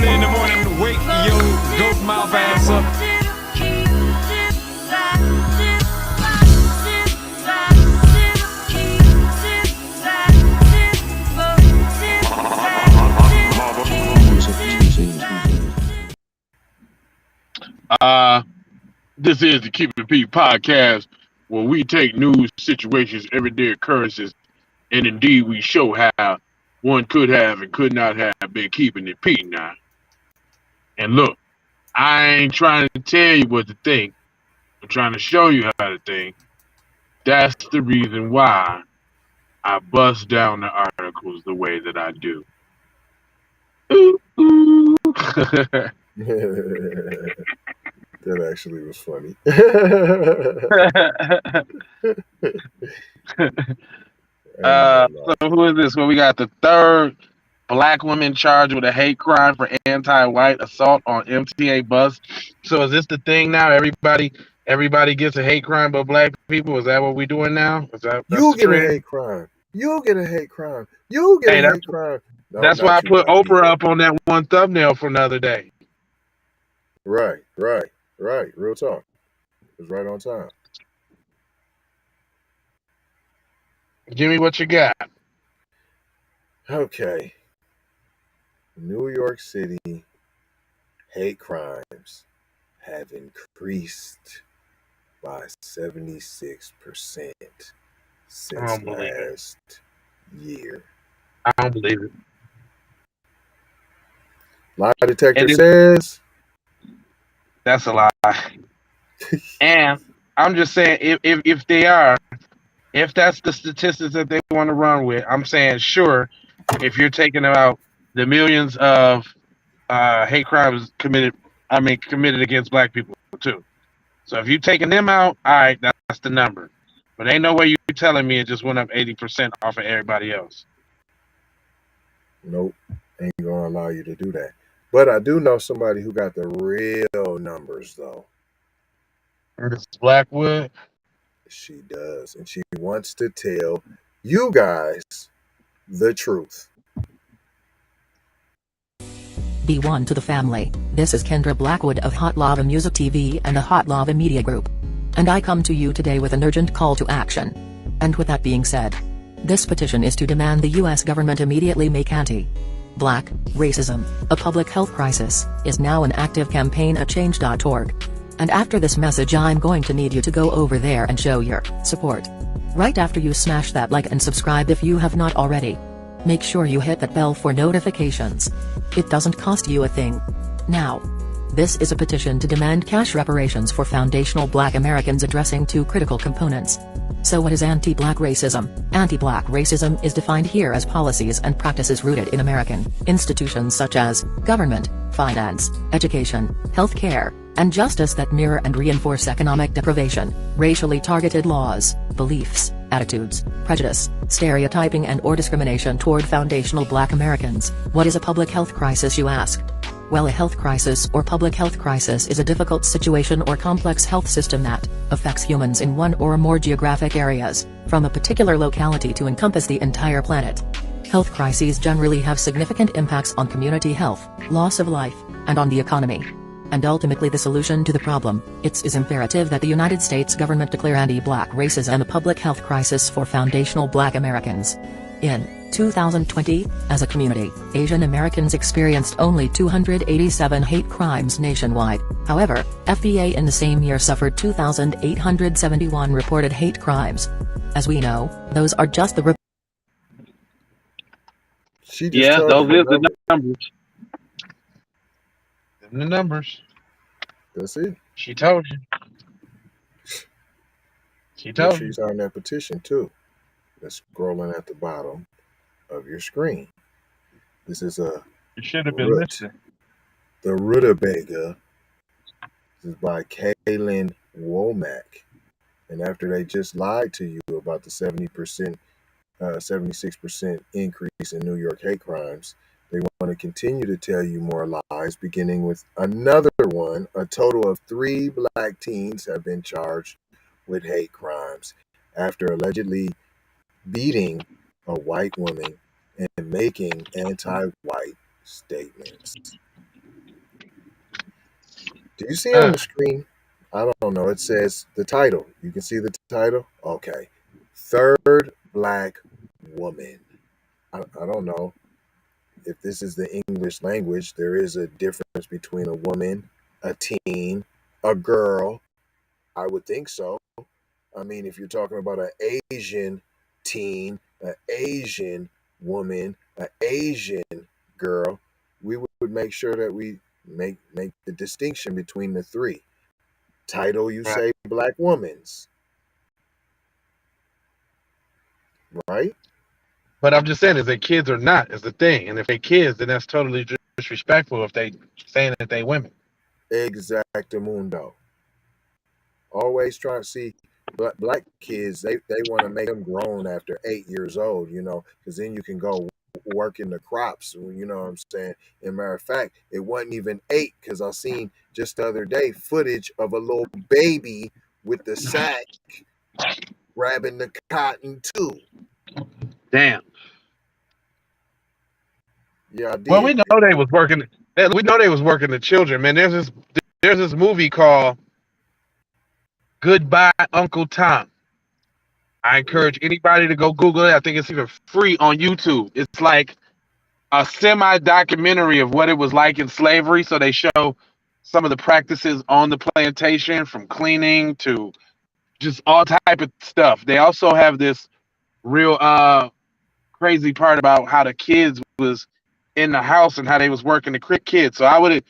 early in the morning to wake your goat mouth ass up. This is the Keep It Pete podcast, where we take news, situations, everyday occurrences, and indeed we show how one could have and could not have been keeping it Pete now. And look, I ain't trying to tell you what to think. I'm trying to show you how to think. That's the reason why I bust down the articles the way that I do. Ooh, ooh. That actually was funny. So who is this? Well, we got the third black woman charged with a hate crime for anti-white assault on MTA bus. So is this the thing now? Everybody gets a hate crime but black people? Is that what we're doing now? You get a hate crime. You get a hate crime. You get a hate crime. No, that's why I put Oprah up on that one thumbnail from the other day. Right. Real talk. It was right on time. Give me what you got. Okay. New York City hate crimes have increased by 76% since last year. I don't believe it. Lie detector says that's a lie. And I'm just saying, if they are, if that's the statistics that they want to run with, I'm saying sure. If you're taking about the millions of hate crimes committed against black people too. So if you're taking them out, all right, that's the number. But ain't no way you're telling me it just went up 80% off of everybody else. Nope, ain't gonna allow you to do that. But I do know somebody who got the real numbers though. It's Blackwood. She does, and she wants to tell you guys the truth. B1 to the family. This is Kendra Blackwood of Hot Lava Music TV and the Hot Lava Media Group. And I come to you today with an urgent call to action. And with that being said, this petition is to demand the US government immediately make anti-black racism a public health crisis is now an active campaign at change.org. And after this message I'm going to need you to go over there and show your support. Right after you smash that like and subscribe if you have not already. Make sure you hit that bell for notifications. It doesn't cost you a thing. Now, this is a petition to demand cash reparations for foundational black Americans addressing two critical components. So what is anti-black racism? Anti-black racism is defined here as policies and practices rooted in American institutions such as government, finance, education, healthcare, and justice that mirror and reinforce economic deprivation, racially targeted laws, beliefs, attitudes, prejudice, stereotyping and/or discrimination toward foundational black Americans. What is a public health crisis, you ask? Well, a health crisis or public health crisis is a difficult situation or complex health system that affects humans in one or more geographic areas, from a particular locality to encompass the entire planet. Health crises generally have significant impacts on community health, loss of life, and on the economy. And ultimately the solution to the problem, it is imperative that the United States government declare anti-black racism a public health crisis for foundational black Americans. In 2020, as a community, Asian Americans experienced only 287 hate crimes nationwide. However, FBA in the same year suffered 2,871 reported hate crimes. As we know, those are just the those are the numbers. The numbers. That's it. She told you. She told you. She's on that petition too. That's scrolling at the bottom of your screen. This is a. You should have been listening. The Rutabaga. This is by Kaylin Womack. And after they just lied to you about the 76% increase in New York hate crimes, they want to continue to tell you more lies, beginning with another one. A total of 3 black teens have been charged with hate crimes after allegedly beating a white woman and making anti-white statements. Do you see on the screen? I don't know. It says the title. You can see the title? Okay. Third Black Woman. I don't know if this is the English language. There is a difference between a woman, a teen, a girl. I would think so. I mean, if you're talking about an Asian teen, an Asian woman, an Asian girl, we would make sure that we make the distinction between the three. Title, you say Black Woman's, right? But I'm just saying, is they kids or not is the thing. And if they kids, then that's totally disrespectful if they saying that they women. Exactamundo. Always trying to see black kids. They want to make them grown after 8 years old, because then you can go work in the crops. You know what I'm saying? As a matter of fact, it wasn't even 8 because I seen just the other day footage of a little baby with the sack grabbing the cotton too. Damn. Yeah, I did. Well, we know they was working. We know they was working the children, man. There's this movie called Goodbye, Uncle Tom. I encourage anybody to go Google it. I think it's even free on YouTube. It's like a semi-documentary of what it was like in slavery. So they show some of the practices on the plantation, from cleaning to just all type of stuff. They also have this real crazy part about how the kids was in the house and how they was working the kids. So I would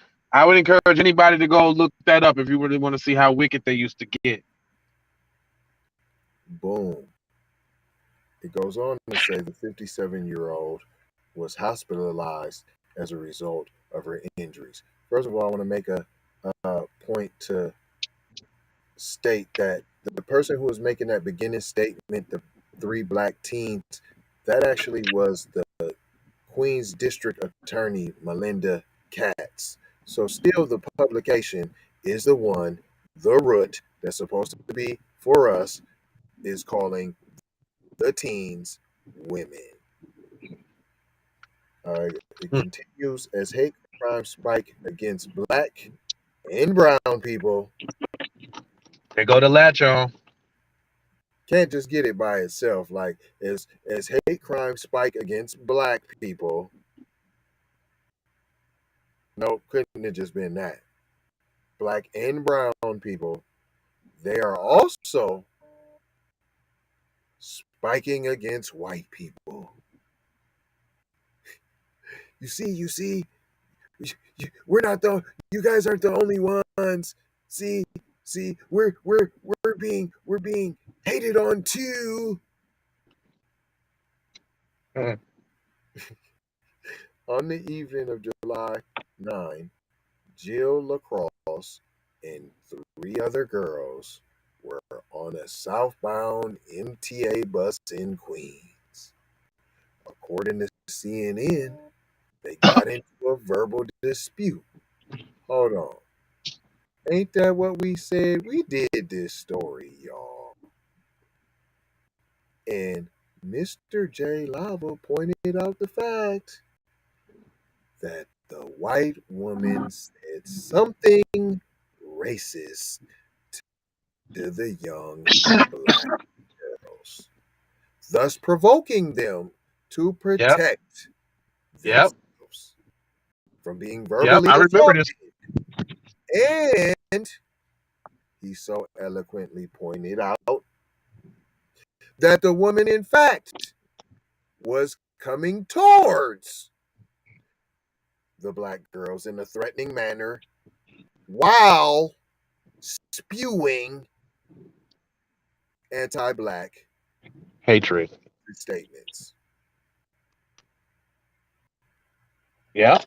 encourage anybody to go look that up if you really want to see how wicked they used to get. Boom. It goes on to say the 57-year-old was hospitalized as a result of her injuries. First of all, I want to make a point to state that the person who was making that beginning statement, the 3 black teens, that actually was the Queens District Attorney, Melinda Katz. So still the publication is the one, the root, that's supposed to be for us, is calling the teens women. It continues as hate crimes spike against black and brown people. They go to latch on. Can't just get it by itself. Like as hate crimes spike against black people. No, couldn't have just been that. Black and brown people, they are also spiking against white people. You see, we're not you guys aren't the only ones. See, we're being hated on too. On the evening of July 9, Jill LaCrosse and 3 other girls were on a southbound MTA bus in Queens. According to CNN, they got into a verbal dispute. Hold on. Ain't that what we said? We did this story, y'all. And Mr. J. Lava pointed out the fact that the white woman said something racist to the young black girls, thus provoking them to protect themselves from being verbally I remember this. And he so eloquently pointed out that the woman, in fact, was coming towards the black girls in a threatening manner while spewing anti-black hatred statements. Yeah.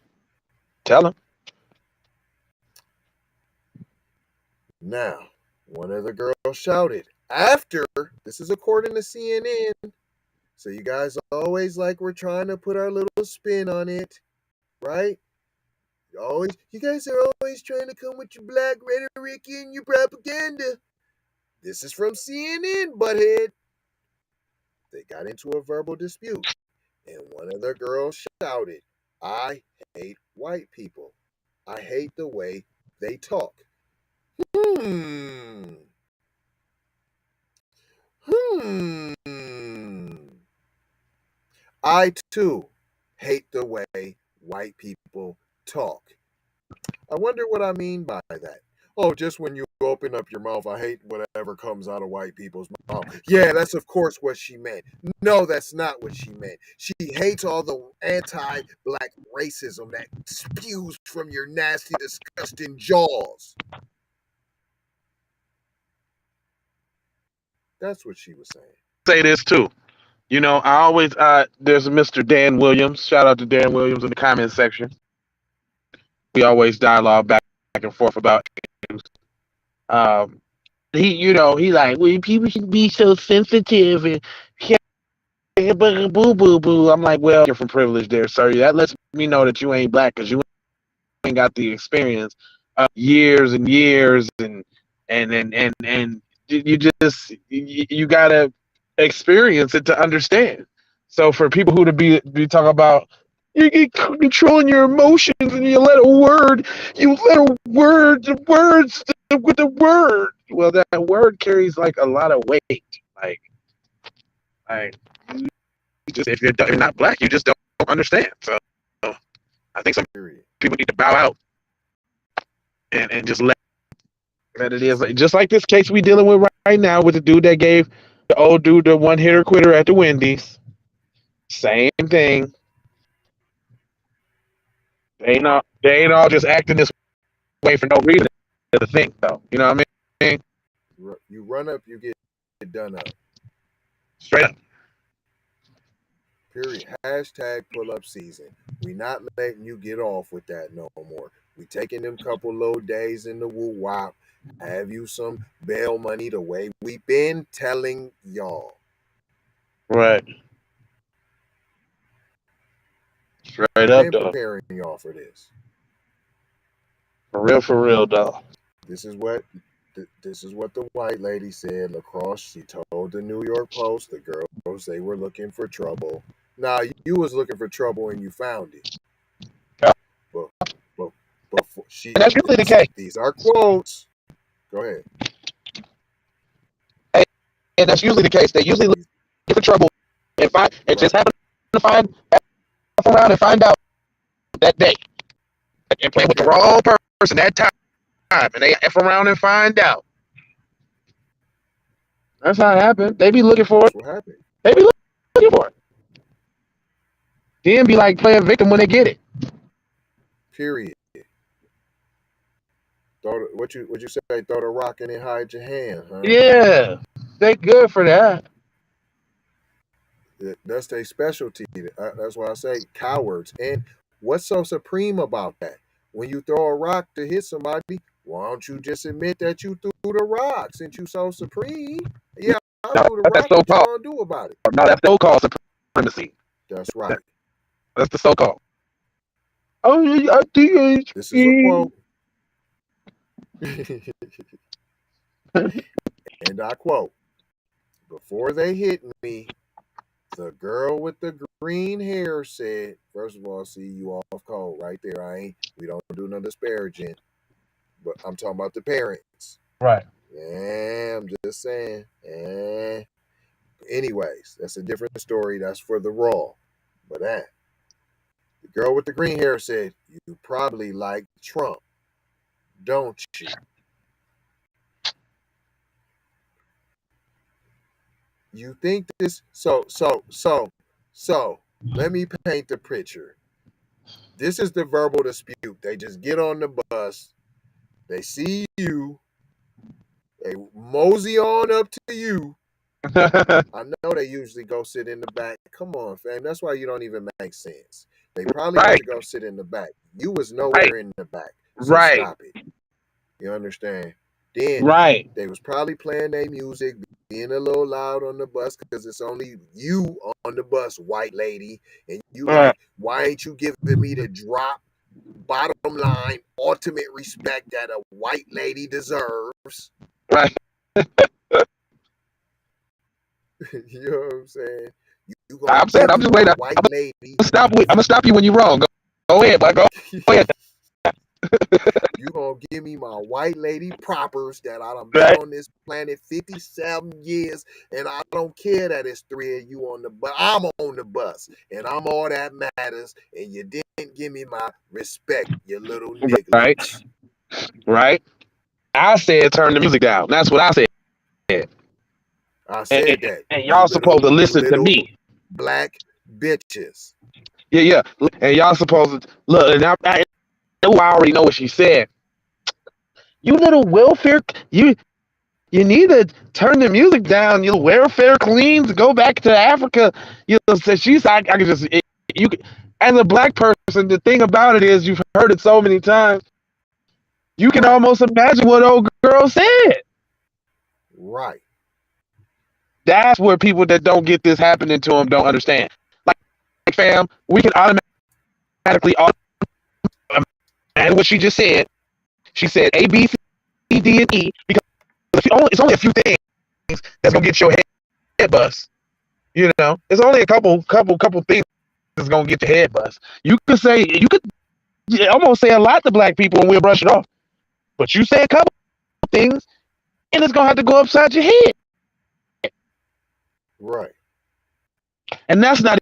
Tell him. Now, one of the girls shouted after, this is according to CNN, so you guys always like we're trying to put our little spin on it, right? You guys are always trying to come with your black rhetoric and your propaganda. This is from CNN, butthead. They got into a verbal dispute, and one of the girls shouted, "I hate white people. I hate the way they talk. Hmm. I too hate the way white people talk. I wonder what I mean by that. Oh, just when you open up your mouth, I hate whatever comes out of white people's mouth. Yeah, that's of course what she meant. No, that's not what she meant. She hates all the anti-black racism that spews from your nasty, disgusting jaws. That's what she was saying. Say this too. You know, I always there's a Mr. Dan Williams. Shout out to Dan Williams in the comment section. We always dialogue back and forth about games. He like, well, people should be so sensitive and boo boo boo. I'm like, well, you're from privilege there, sir. That lets me know that you ain't black because you ain't got the experience of years and years and you gotta experience it to understand. So for people who to be talking about you get controlling your emotions and you let the words with the word. Well, that word carries like a lot of weight. Like just if you're not black, you just don't understand. So I think some people need to bow out and just let it is. Just like this case we dealing with right now with the dude that gave the old dude the one hitter quitter at the Wendy's. Same thing. They ain't all just acting this way for no reason. That's the thing, though. You know what I mean? You run up, you get done up. Straight up. Period. Hashtag pull up season. We not letting you get off with that no more. We taking them couple low days in the woo wop. Have you some bail money the way we been telling y'all. Right. Straight up, Been though. preparing y'all for this. For real, though. This is what the white lady said. Lacrosse, she told the New York Post, the girls, they were looking for trouble. Now, you was looking for trouble and you found it. Yeah. But and that's usually the case. These are quotes. Go ahead. Hey, and that's usually the case. They usually look for trouble and just happen to find around and find out that day and play with the wrong person that time, and they F around and find out. That's how it happened. They be looking for it. What happened? They be looking for it. Then be like playing victim when they get it. Period. What you say? Throw the rock in and hide your hand, huh? Yeah, they good for that. That's their specialty. That's why I say cowards. And what's so supreme about that? When you throw a rock to hit somebody, why don't you just admit that you threw the rock since you so supreme? Yeah, I threw the rock. What you gonna do about it? No, that's so-called supremacy. That's right. That's the so-called. Oh, I think this is a quote. And I quote, before they hit me, the girl with the green hair said, first of all, see you off cold right there. We don't do no disparaging, but I'm talking about the parents. Right. Yeah, I'm just saying. Anyways, that's a different story. That's for the raw. But the girl with the green hair said, you probably like Trump, don't you? You think this? So, let me paint the picture. This is the verbal dispute. They just get on the bus. They see you. They mosey on up to you. I know they usually go sit in the back. Come on, fam. That's why you don't even make sense. They probably have to go sit in the back. You was nowhere in the back. So stop it. You understand? Then they was probably playing their music, being a little loud on the bus because it's only you on the bus, white lady. And you like, why ain't you giving me the drop, bottom line, ultimate respect that a white lady deserves? Right. You know what I'm saying? I'm just waiting. White lady. I'm gonna stop you when you're wrong. Go ahead, boy. Go ahead. You gonna give me my white lady propers that I done been on this planet 57 years, and I don't care that it's 3 of you on the bus. I'm on the bus, and I'm all that matters, and you didn't give me my respect, you little nigga. Right. I said turn the music down. That's what I said. I said that. And y'all supposed to listen to me. Black bitches. Yeah. And y'all supposed to look, and I already know what she said. You little welfare, you need to turn the music down. You welfare queens, go back to Africa. You know, so she's I can just you as a black person. The thing about it is you've heard it so many times. You can almost imagine what old girl said. Right. That's where people that don't get this happening to them don't understand. Like fam, we can automatically and what she just said. She said A, B, C, D, and E because it's only a few things that's gonna get your head bust. You know, it's only a couple things that's gonna get your head bust. You could almost say a lot to black people and we'll brush it off. But you say a couple things and it's gonna have to go upside your head. Right. And that's not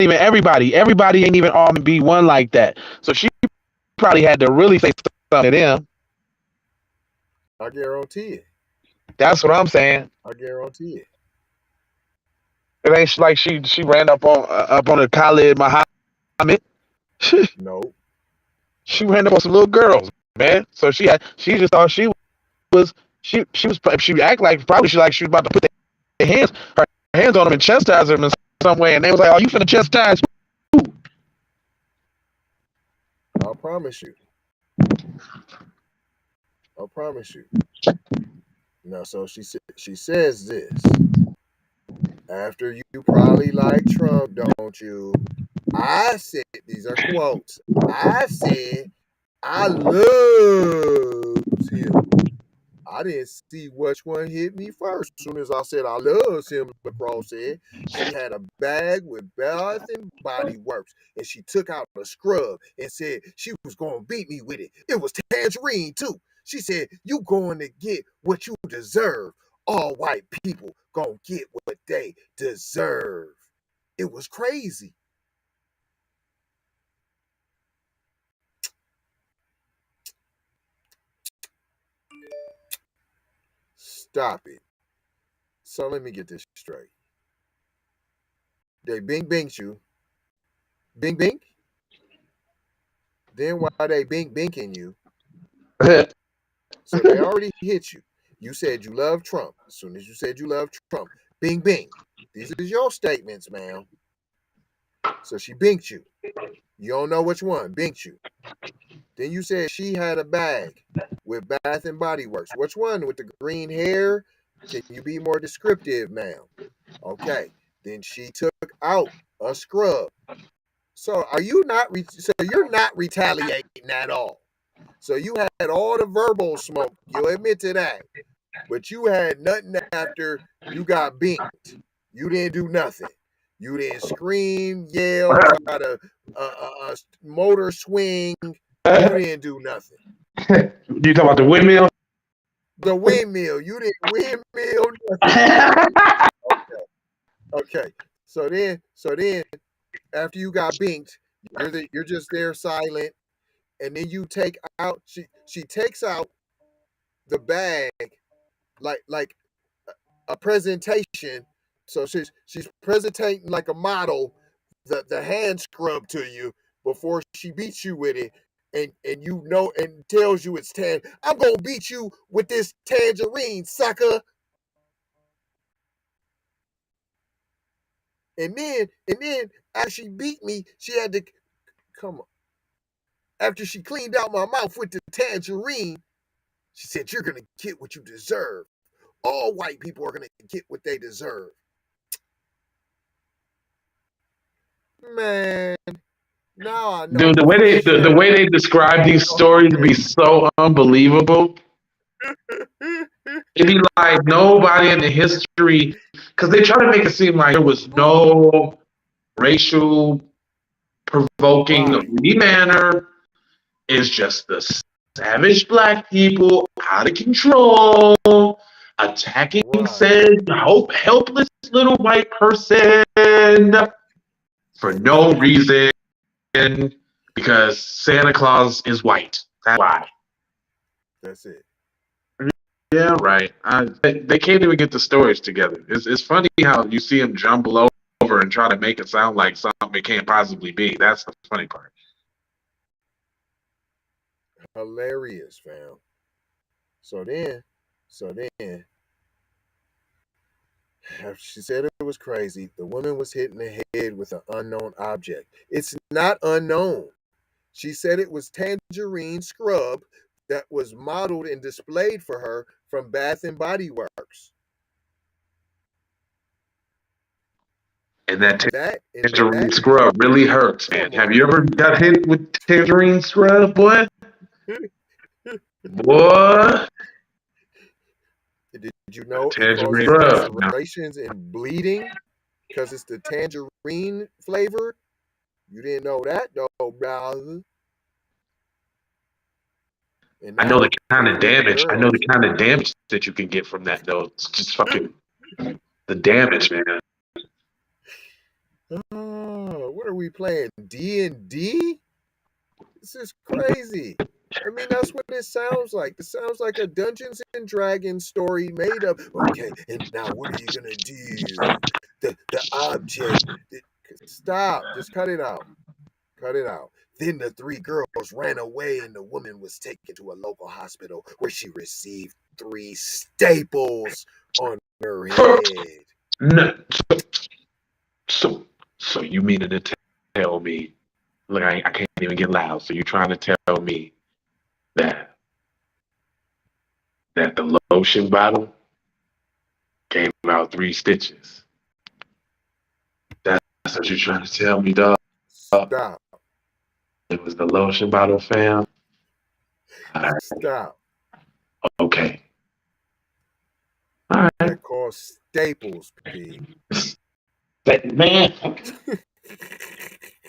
even everybody. Everybody ain't even all be one like that. So she probably had to really say something to them. I guarantee it. That's what I'm saying. I guarantee it. It ain't like she ran up on a Khalid Muhammad. No. She ran up on some little girls, man. So she just thought she act like probably she was about to put her hands on them and chastise them in some way, and they was like, "Oh, you finna chastise?" I promise you. I promise you. Now, so she says this. After you probably like Trump, don't you? I said, these are quotes. I said, I love him. I didn't see which one hit me first. As soon as I said I love him, LaCroix said she had a bag with Bath and Body Works, and she took out a scrub and said she was going to beat me with it. It was tangerine too. She said, you going to get what you deserve. All white people going to get what they deserve. It was crazy. Stop it. So let me get this straight. They bing you. Bing bing? Then why they binking you? So they already hit you. You said you love Trump. As soon as you said you love Trump, bing bing. These are your statements, ma'am. So she binked you. You don't know which one. Binked you. Then you said she had a bag with Bath and Body Works. Which one? With the green hair? Can you be more descriptive, ma'am? Okay. Then she took out a scrub. So are you not? So you're not retaliating at all. So you had all the verbal smoke. You'll admit to that. But you had nothing after you got binked. You didn't do nothing. You didn't scream, yell, try to motor swing. You didn't do nothing. You talking about the windmill? The windmill. You didn't windmill nothing. Okay. So then, after you got binked, you're just there silent, and then you take out. She takes out the bag like a presentation. So she's presenting like a model the hand scrub to you before she beats you with it, and you know, and tells you it's I'm gonna beat you with this tangerine, sucker. And then as she beat me, she had to come on. After she cleaned out my mouth with the tangerine, she said, "You're gonna get what you deserve. All white people are gonna get what they deserve." Man, now I know. Dude, the way they describe these stories be so unbelievable. It'd be like nobody in the history, because they try to make it seem like there was no racial provoking of any manner. It's just the savage black people out of control, attacking said helpless little white person for no reason, because Santa Claus is white. That's why. That's it. Yeah, right. They can't even get the stories together. It's funny how you see them jumble over and try to make it sound like something it can't possibly be. That's the funny part. Hilarious, fam. So then, she said it was crazy. The woman was hit in the head with an unknown object. It's not unknown. She said it was tangerine scrub that was modeled and displayed for her from Bath and Body Works. And that tangerine scrub really hurts, man. Have you ever got hit with tangerine scrub, boy? Boy. Did you know tangerine it causes scrub lacerations and bleeding because it's the tangerine flavor? You didn't know that, though, brother. I know the kind of damage. I know the kind of damage that you can get from that, though. It's just fucking the damage, man. Oh, what are we playing? D&D? This is crazy. I mean, that's what it sounds like. It sounds like a Dungeons and Dragons story made up. Okay, and now what are you gonna do? The object. Stop. Just cut it out. Cut it out. Then the three girls ran away and the woman was taken to a local hospital where she received 3 staples on her head. No. So you meaning to tell me, look, I can't even get loud. So you're trying to tell me that the lotion bottle gave out 3 stitches? That's what you're trying to tell me, dog? Stop. It was the lotion bottle, fam? Stop. Okay. All right. They're called staples, P. Man.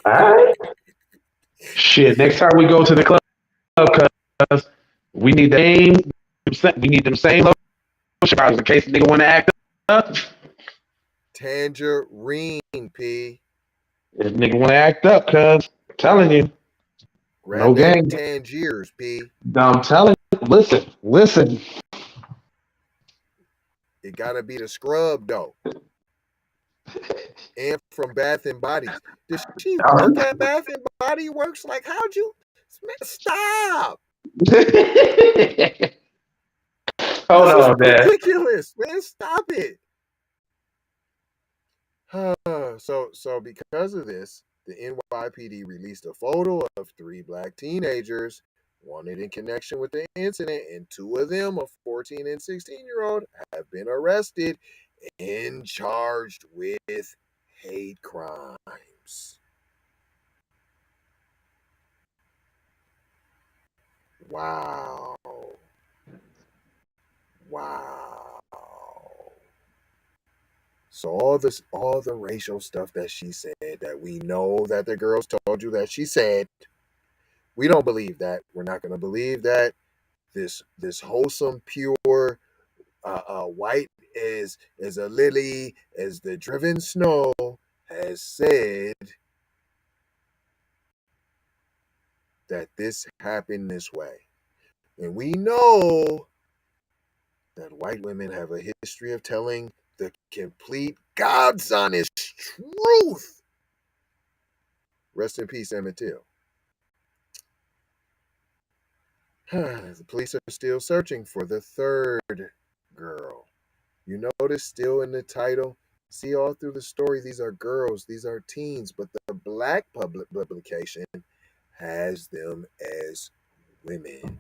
All right. Shit, next time we go to the club, cuz we need them same lotion bottles in case the nigga want to act up. Tangerine, P. If nigga want to act up, cuz I'm telling you. Grab no game. Tangiers, P. I'm telling you. Listen. It gotta be the scrub, though. And from Bath and Body. Does she work at Bath and Body Works? Like, how'd you? Man, stop. Hold on, man. Ridiculous, man. Stop it. So because of this, the NYPD released a photo of 3 black teenagers wanted in connection with the incident, and 2 of them, a 14 and 16-year-old, have been arrested and charged with hate crimes. Wow. So all the racial stuff that she said, that we know that the girls told you that she said, we don't believe that. We're not going to believe that. This wholesome, pure, white as a lily, as the driven snow, has said that this happened this way. And we know that white women have a history of telling the complete God's honest truth. Rest in peace, Emmett Till. The police are still searching for the 3rd girl. You notice still in the title, see all through the story, these are girls, these are teens, but the black publication has them as women.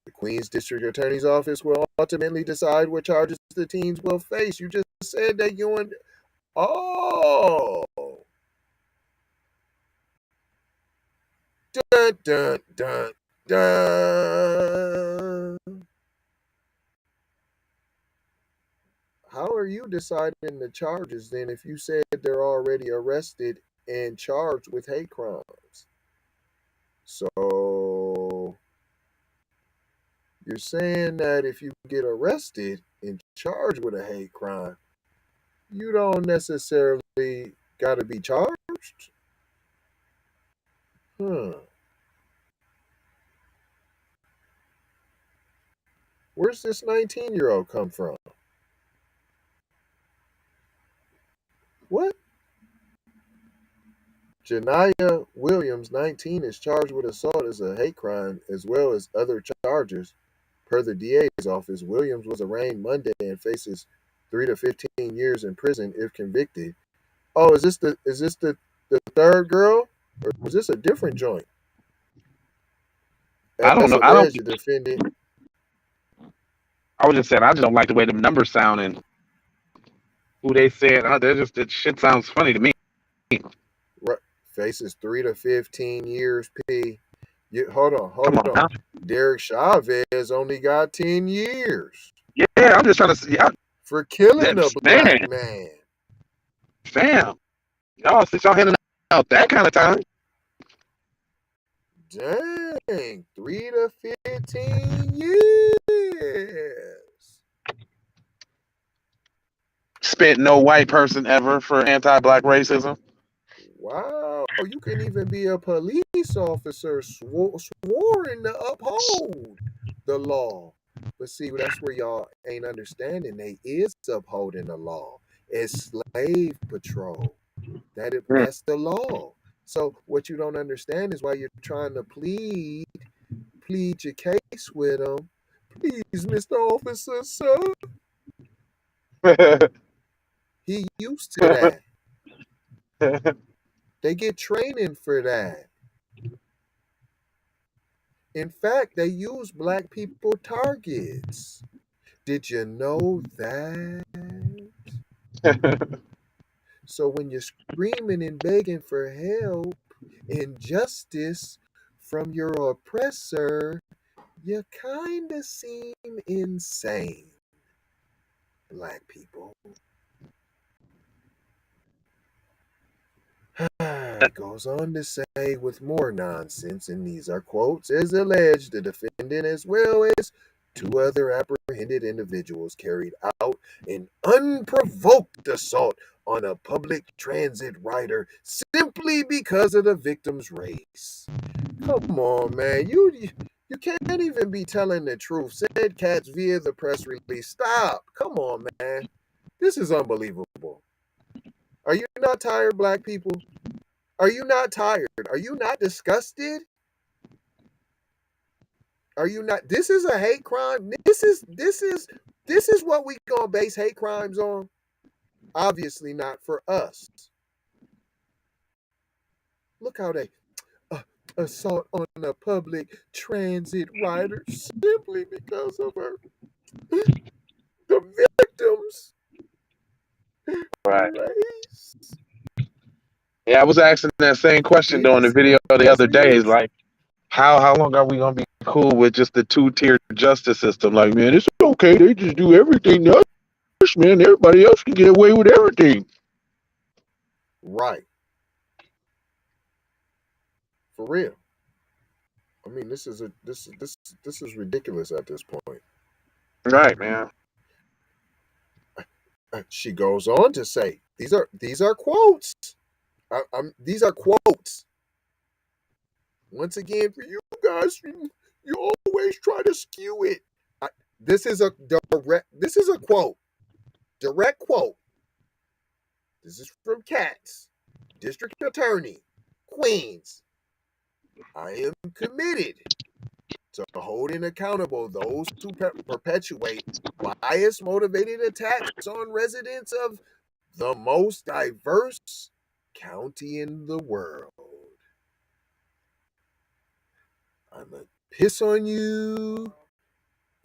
The Queens District Attorney's Office will ultimately decide what charges the teens will face. You just said that you and... Oh! Dun, dun, dun, dun. How are you deciding the charges then if you said they're already arrested and charged with hate crimes? So you're saying that if you get arrested and charged with a hate crime, you don't necessarily got to be charged? Where's this 19-year-old come from? What? Janiyah Williams, 19, is charged with assault as a hate crime as well as other charges. Per the DA's office, Williams was arraigned Monday and faces 3 to 15 years in prison if convicted. Oh, is this the third girl? Or is this a different joint? I don't As know. alleged, the defendant. I was just saying, I just don't like the way the numbers sound and who they said. That shit sounds funny to me. Faces 3 to 15 years. Hold on. Now. Derek Chavez only got 10 years. Yeah, I'm just trying to see. For killing a black man. Fam. Y'all, since y'all handing out that kind of time. Dang, 3 to 15 years. Spent no white person ever for anti-black racism. Wow, you can even be a police officer sworn to uphold the law. But see, that's where y'all ain't understanding. They is upholding the law. It's slave patrol. That's the law. So what you don't understand is why you're trying to plead your case with them. Please, Mr. Officer, sir. He used to that. They get training for that. In fact, they use black people targets. Did you know that? So when you're screaming and begging for help and justice from your oppressor, you kind of seem insane, black people. It goes on to say with more nonsense, and these are quotes, as alleged, the defendant as well as 2 other apprehended individuals carried out an unprovoked assault on a public transit rider simply because of the victim's race. Come on, man. You can't even be telling the truth, said Katz via the press release. Stop. Come on, man. This is unbelievable. Are you not tired, black people? Are you not tired? Are you not disgusted? Are you not? This is a hate crime. This is what we gonna base hate crimes on. Obviously not for us. Look how they assault on a public transit rider simply because of her. The victims. Right. Race. Yeah, I was asking that same question during the video the other day. Is like, how long are we gonna be cool with just the 2-tier justice system? Like, man, it's okay. They just do everything to us, man. Everybody else can get away with everything. Right. For real. I mean, this is ridiculous at this point. Right, man. She goes on to say, these are quotes. These are quotes. Once again, for you guys, you always try to skew it. This is a quote. Direct quote. This is from Katz, District Attorney, Queens. I am committed to holding accountable those who perpetuate bias-motivated attacks on residents of the most diverse county in the world. I'm going to piss on you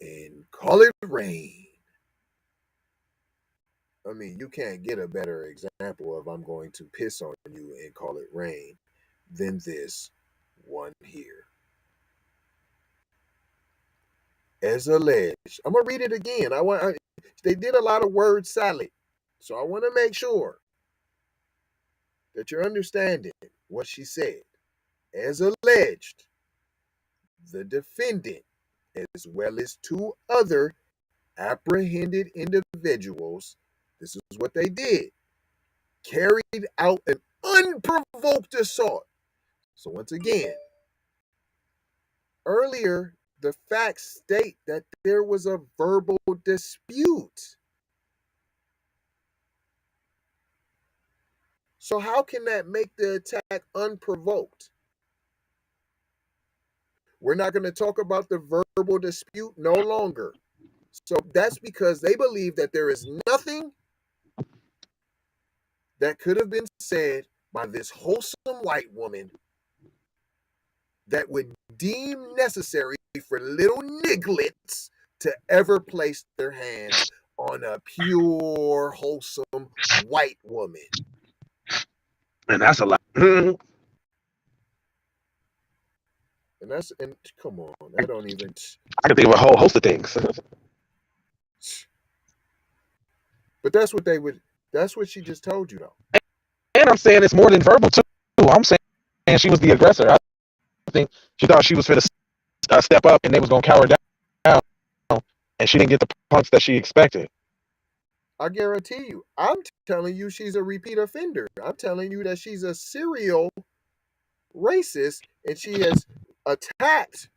and call it rain. I mean, you can't get a better example of I'm going to piss on you and call it rain than this one here. As alleged, I'm gonna read it again. They did a lot of word salad, so I want to make sure that you're understanding what she said. As alleged, the defendant as well as 2 other apprehended individuals, this is what they did: carried out an unprovoked assault. So once again, earlier, the facts state that there was a verbal dispute. So how can that make the attack unprovoked? We're not going to talk about the verbal dispute no longer. So that's because they believe that there is nothing that could have been said by this wholesome white woman that would deem necessary for little nigglets to ever place their hands on a pure, wholesome white woman. And that's a lot. And come on, that don't even. I can think of a whole host of things. But that's what they would. That's what she just told you, though. And I'm saying it's more than verbal too. I'm saying she was the aggressor. I think she thought she was going to step up and they was going to cower down, and she didn't get the punch that she expected. I guarantee you. I'm telling you, she's a repeat offender. I'm telling you that she's a serial racist, and she has attacked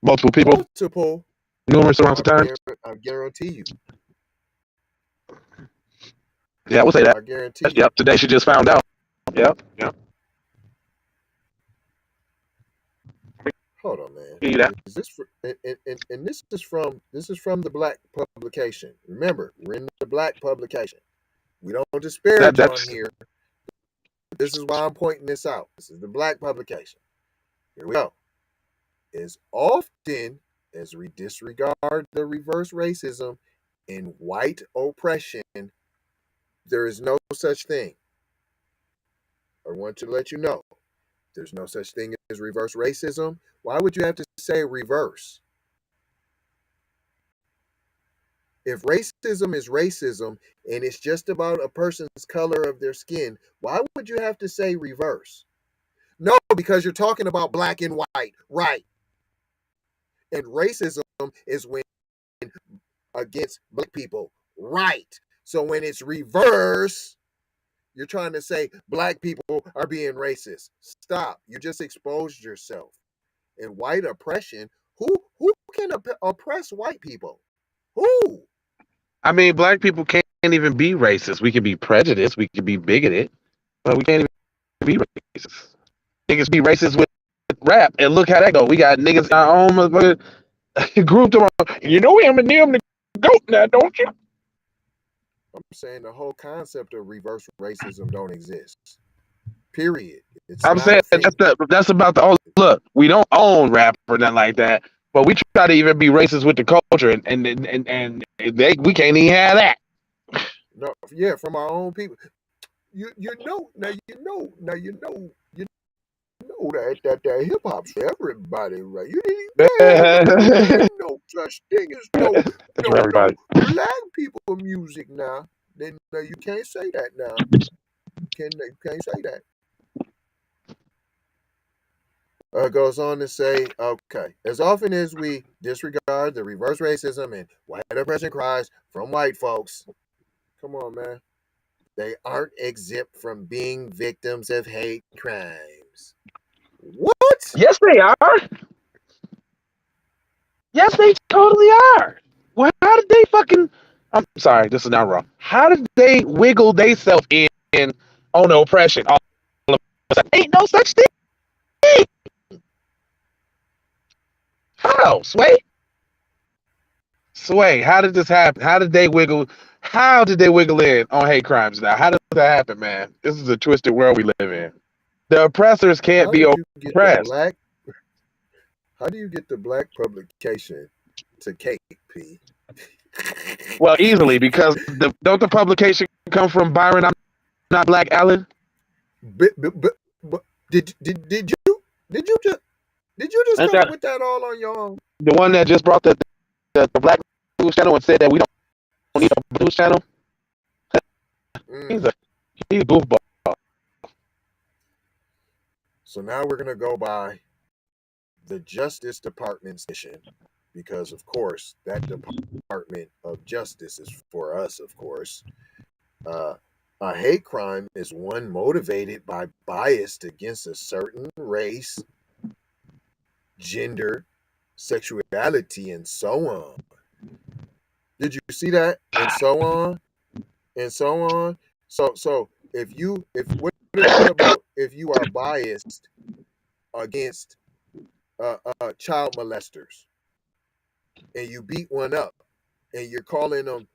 Multiple people, numerous amounts of times. I guarantee you. Yeah, I would say that. I guarantee you. Yep, today she just found out. Yep. Hold on, man. Yeah. Is this and this is from the Black publication. Remember, we're in the Black publication. We don't disparage on here. This is why I'm pointing this out. This is the Black publication. Here we go. As often as we disregard the reverse racism and white oppression, there is no such thing. I want to let you know, there's no such thing as reverse racism. Why would you have to say reverse? If racism is racism and it's just about a person's color of their skin, why would you have to say reverse? No, because you're talking about black and white, right? And racism is when against black people, right? So when it's reverse, you're trying to say black people are being racist. Stop. You just exposed yourself. And white oppression, who can oppress white people? Who? I mean, black people can't even be racist. We can be prejudiced. We can be bigoted. But we can't even be racist. Niggas be racist with rap. And look how that go. We got niggas in our own motherfucking group. You know Eminem the GOAT now, don't you? I'm saying the whole concept of reverse racism don't exist. Period. I'm saying that's about the look. We don't own rap or nothing like that, but we try to even be racist with the culture, and we can't even have that. No, yeah, from our own people. You know that hip hop's for everybody, right? You didn't no such thing as no everybody. Black people music now. Then you can't say that now. You can't say that. Goes on to say, okay, as often as we disregard the reverse racism and white oppression cries from white folks, come on, man, they aren't exempt from being victims of hate crimes. What? Yes, they are. Yes, they totally are. Well, how did they fucking... I'm sorry, this is not wrong. How did they wiggle themselves in on the oppression? All of a sudden, ain't no such thing. How, Sway? Sway, how did this happen? How did they wiggle in on hate crimes now? How did that happen, man? This is a twisted world we live in. The oppressors can't be oppressed. How do you get the Black publication to KP? Well, easily, because don't the publication come from Byron? I'm not Black Allen. But did you just come up with that all on your own? The one that just brought the Black News Channel and said that we don't need a news channel. He's a goofball. So now we're gonna go by the Justice Department's mission, because of course that Department of Justice is for us, of course. A hate crime is one motivated by bias against a certain race, gender, sexuality, and so on. Did you see that? And so on, and so on. So what about if you are biased against child molesters and you beat one up and you're calling them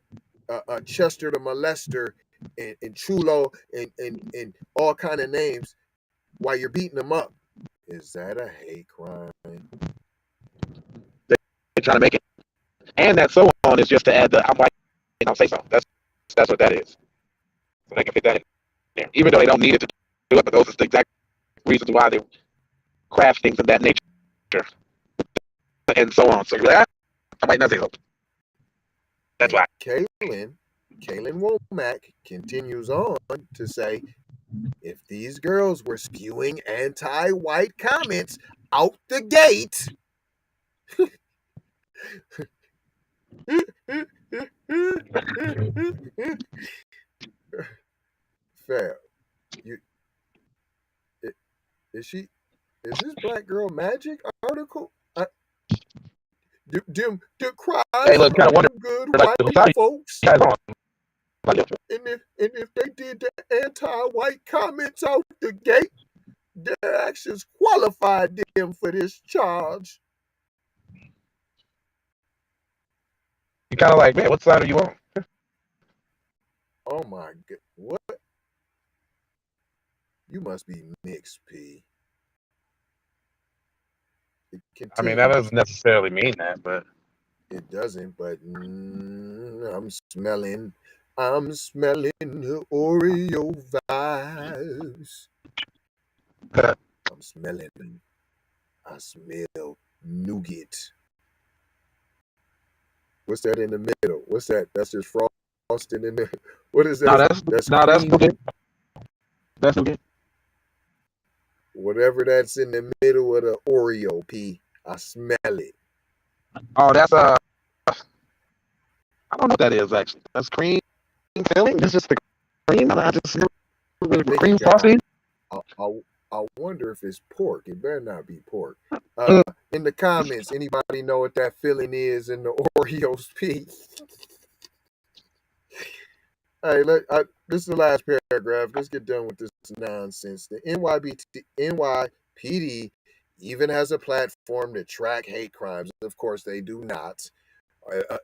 Chester the molester and Chulo and all kind of names while you're beating them up? Is that a hate crime? They're trying to make it, and that so on is just to add the I'm white and I'll say so. That's what that is. So they can fit that in there, even though they don't need it to do it. But those are the exact reasons why they craft things of that nature, and so on. So you're like, I might not say so. That's why. Kaylin Womack continues on to say, if these girls were spewing anti-white comments out the gate, fair. Is this Black Girl Magic article? Them cries Hey, look, kind of wonder, good like, white folks. guys on. And if they did the anti-white comments out the gate, their actions qualified them for this charge. You're kind of like, man, what side are you on? Oh my God! What? You must be mixed, P. I mean, that doesn't necessarily mean that, but it doesn't. But I'm smelling the Oreo vibes. I'm smelling. I smell nougat. What's that in the middle? What's that? That's just frosting in there. What is that? That's nougat. That's nougat. Whatever that's in the middle of the Oreo, P. I smell it. Oh, that's I don't know what that is actually. That's cream filling. That's just the cream. I just smell the cream frosting. I wonder if it's pork. It better not be pork. In the comments, anybody know what that filling is in the Oreos, P? Hey, this is the last paragraph. Let's get done with this nonsense. The NYPD even has a platform to track hate crimes. Of course, they do not.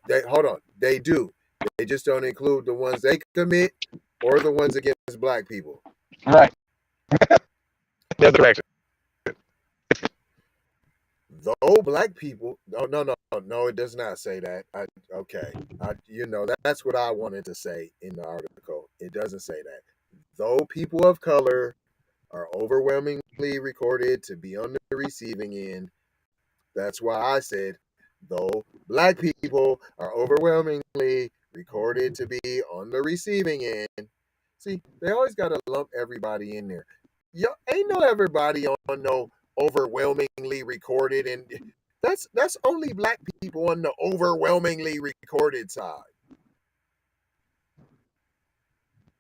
They do. They just don't include the ones they commit or the ones against Black people. Right. There's the direction. Though Black people, no, it does not say that. That's what I wanted to say in the article. It doesn't say that. Though people of color are overwhelmingly recorded to be on the receiving end, that's why I said, though Black people are overwhelmingly recorded to be on the receiving end. See, they always got to lump everybody in there. Ain't no everybody on no overwhelmingly recorded, and that's only Black people on the overwhelmingly recorded side.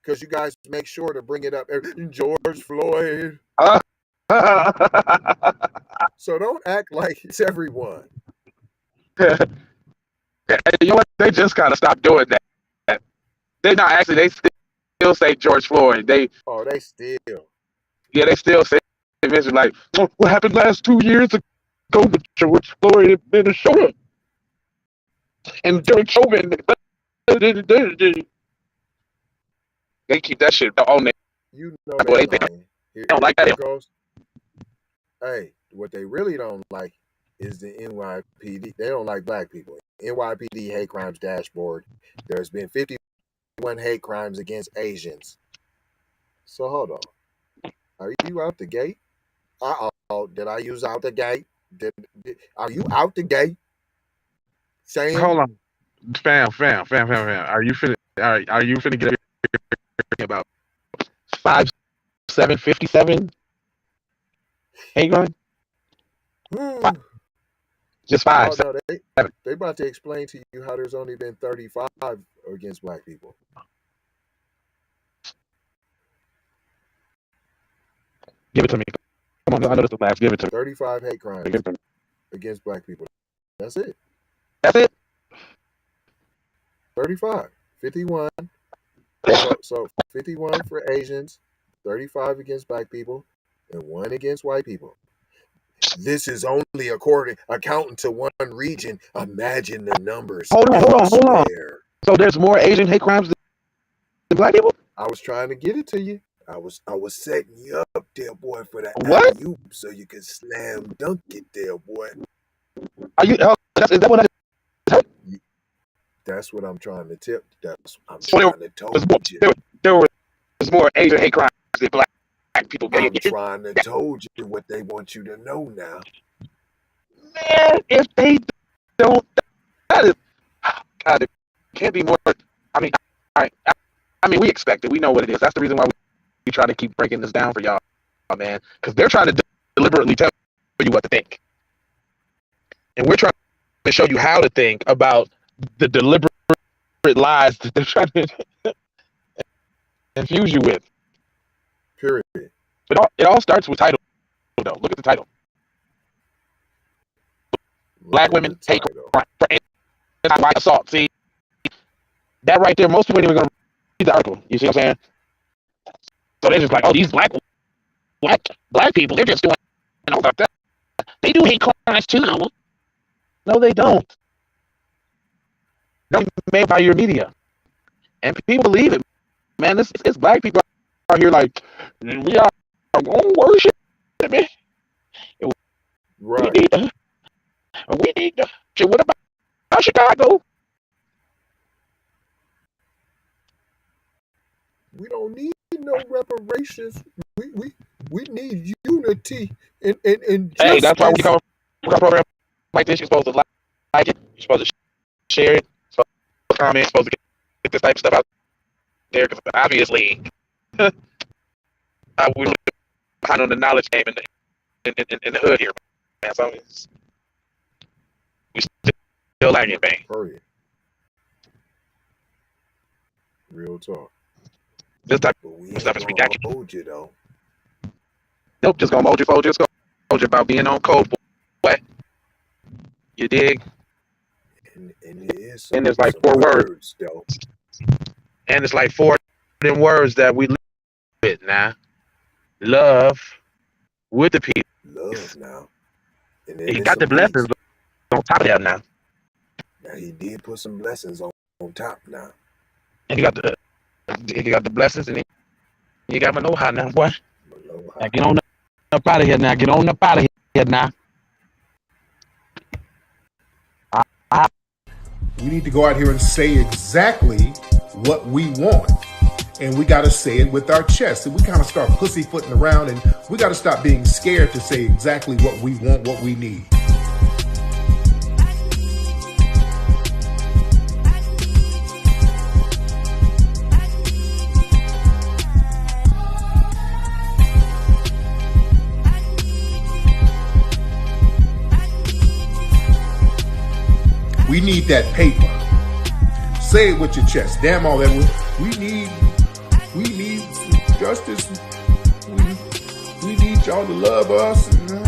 Because you guys make sure to bring it up. George Floyd. So don't act like it's everyone. You know what? They just gotta stop doing that. They're not actually. They still say George Floyd. They still. Yeah, they still say eventually, like, what happened last 2 years ago with George Floyd in Minnesota and Derek Chauvin. They keep that shit on there. You know they don't like that. Goes. Hey, what they really don't like is the NYPD. They don't like Black people. NYPD hate crimes dashboard. There's been 51 hate crimes against Asians. So hold on. Are you out the gate? Did I use out the gate? Are you out the gate? Saying, hold on, fam. Are you finna get about 5'7", 57? Hate crime? Just 5. Oh, no, they about to explain to you how there's only been 35 against black people. Give it to me. Come on, I know this is the last. Give it to me. 35 hate crimes Give it to me. against black people. That's it. That's it. 35. 51. So 51 for Asians, 35 against black people, and 1 against white people. This is only accounting to one region. Imagine the numbers. Hold on. So there's more Asian hate crimes than black people? I was trying to get it to you. I was setting you up there, boy, for that. What? So you can slam dunk it there, boy. Are you? Is that what I? That's what I'm trying to tell. I'm So trying to tell you. There was more Asian hate crimes than black people. I'm trying to told you what they want you to know now. Man, if they don't, that is, God, it can't be more. I mean, we expect it. We know what it is. That's the reason why we try to keep breaking this down for y'all, man, because they're trying to deliberately tell you what to think, and we're trying to show you how to think about the deliberate lies that they're trying to infuse you with. Period. But it all starts with title, though. Look at the title. Black women hate crime for anti-white assault. See, that right there, most people ain't even going to read the article. You see what I'm saying? So they're just like, oh, these black people, they're just doing all that. They do hate crimes too. No, they don't. They're made by your media. And people believe it. Man, it's black people out here like, we are going to worship, man. Right. We need to. What about Chicago? We don't need no reparations. We need unity and hey, that's why we call a program like this. You're supposed to like it. You're supposed to share it. You're supposed to comment. You're supposed to get this type of stuff out there because obviously we're behind on the knowledge game in the hood here, man. So we still learning, man. Hurry. Real talk. This type of stuff is ridiculous. Hold you though. Nope, just gonna mold you, fold you, just gonna hold you about being on code, boy. You dig? And it is and there's like 4 words though. And it's like 4 them words that we live with now. Love with the people. Love now. And he got the blessings on top of that now. Now he did put some blessings on top now. And he got the blessings, and you got Manoha now, boy. Now get on up out of here now. Get on up out of here now. We need to go out here and say exactly what we want. And we got to say it with our chest. And we kind of start pussyfooting around, and we got to stop being scared to say exactly what we want, what we need. We need that paper. Say it with your chest. Damn all that. We need justice. We need y'all to love us. No.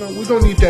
We don't need that.